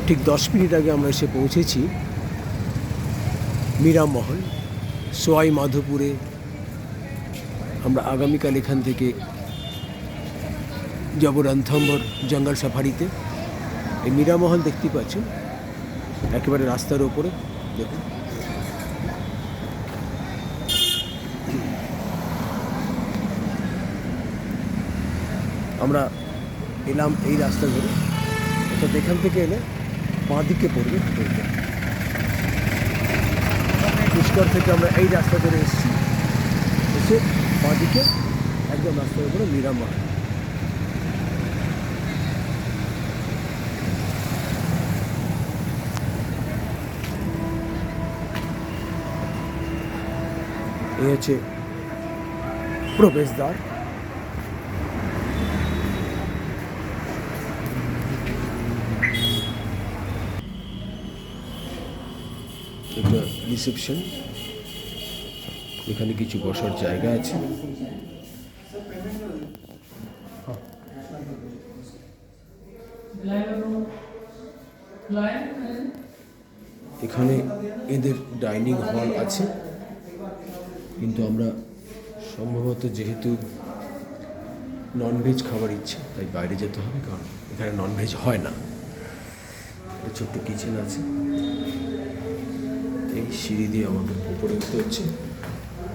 ঠিক 10 মিনিট আগে আমরা এসে পৌঁছেছি মীরামহল সোয়াই মাধোপুরে। আমরা আগামীকাল এখান থেকে যাব রণথম্বর জঙ্গল সাফারিতে। এই মীরামহল দেখতে পাচ্ছেন একেবারে রাস্তার ওপরে। দেখুন আমরা এলাম এই রাস্তা ধরে, অর্থাৎ এখান থেকে এলে বাঁ দিকে পড়বে পুষ্কর থেকে আমরা এই রাস্তা ধরে এসেছি, এসে বাঁ দিকে একদম রাস্তার উপরে মীরামহল। এই হচ্ছে প্রবেশদ্বার। এটা রিসেপশন, এখানে কিছু বসার জায়গা আছে। এখানে এদের ডাইনিং হল আছে, কিন্তু আমরা সম্ভবত যেহেতু ননভেজ খাবার ইচ্ছে তাই বাইরে যেতে হবে, কারণ এখানে ননভেজ হয় না। একটা ছোট্ট কিচেন আছে, এই সিঁড়ি দিয়ে আমাদের উপরে উঠতে হচ্ছে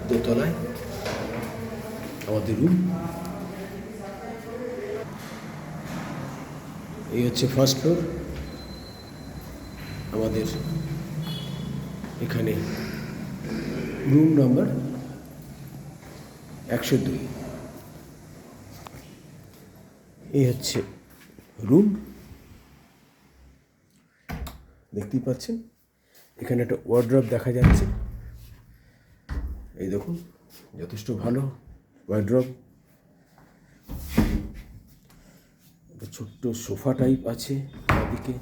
দোতলায় আমাদের রুম। এই হচ্ছে ফার্স্ট ফ্লোর। আমাদের এখানে রুম নাম্বার 102। এই হচ্ছে রুম, দেখতেই পাচ্ছেন। এখানে একটা ওয়ার্ড্রপ দেখা যাচ্ছে, এই দেখুন যথেষ্ট ভালো ওয়ার্ড্রপ। একটা ছোট্ট সোফা টাইপ আছে ওদিকে।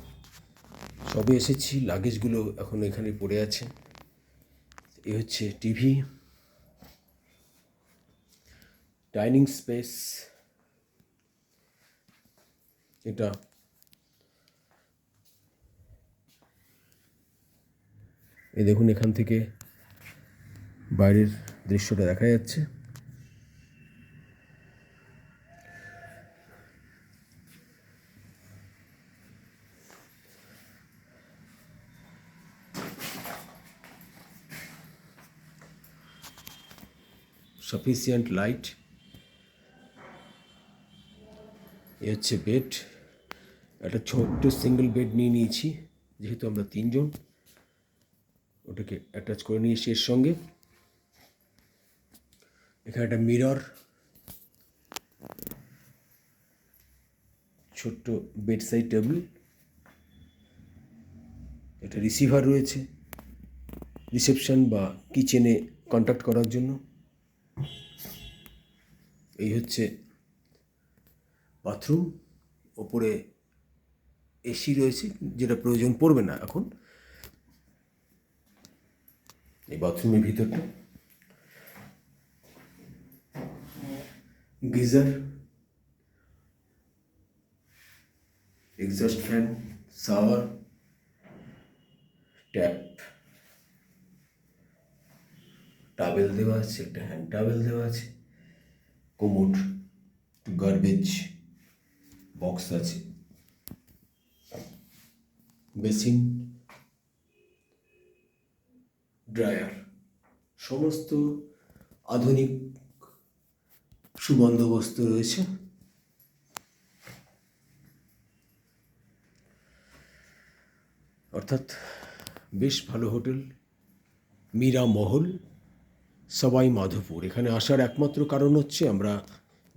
সবে এসেছি, লাগেজগুলো এখন এখানে পড়ে আছে। এই হচ্ছে টিভি, ডাইনিং স্পেস। এটা এই দেখুন, এখান থেকে বাইরের দৃশ্যটা দেখা যাচ্ছে। Sufficient light. এ হচ্ছে বেড। একটা ছোট্ট সিঙ্গেল বেড নিয়ে নিয়েছি, যেহেতু আমরা 3 জন। ওটাকে অ্যাটাচ করে নিয়েছি এর সঙ্গে। এখানে একটা মিরর, ছোট্ট বেড সাইড টেবিল, একটা রিসিভার রয়েছে রিসেপশন বা কিচেনে কন্ট্যাক্ট করার জন্য। এই হচ্ছে বাথরুম। ওপরে এসি রয়েছে, যেটা প্রয়োজন পড়বে না এখন। এই বাথরুমের ভিতরটা geyser, exhaust fan, shower, tap, towel দেওয়া আছে, একটা হ্যান্ড টাওয়েল দেওয়া আছে, কোমোড, গার্বেজ বক্স আছে, বেসিন, ড্রায়ার। সমস্ত আধুনিক সুবন্দোবস্ত রয়েছে। অর্থাৎ বেশ ভালো হোটেল মীরামহল সবাই মাধোপুর। এখানে আসার একমাত্র কারণ হচ্ছে আমরা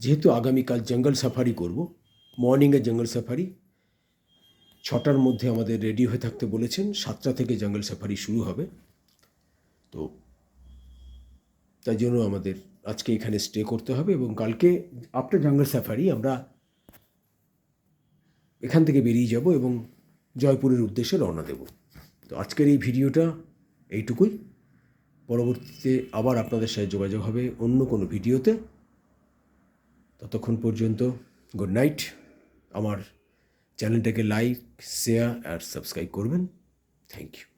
যেহেতু আগামীকাল জঙ্গল সাফারি করব, মর্নিংয়ে জঙ্গল সাফারি 6টার মধ্যে আমাদের রেডি হয়ে থাকতে বলেছেন। 7টা থেকে জঙ্গল সাফারি শুরু হবে। তো তাই জন্য আমাদের আজকে এখানে স্টে করতে হবে, এবং কালকে আফটার জঙ্গল সাফারি আমরা এখান থেকে বেরিয়ে যাব এবং জয়পুরের উদ্দেশ্যে রওনা দেব। তো আজকের এই ভিডিওটা এইটুকুই। পরবর্তীতে আবার আপনাদের সাথে যোগাযোগ হবে অন্য কোনো ভিডিওতে। ততক্ষণ পর্যন্ত গুড নাইট। আমার চ্যানেলটাকে লাইক, শেয়ার আর সাবস্ক্রাইব করবেন। Thank you.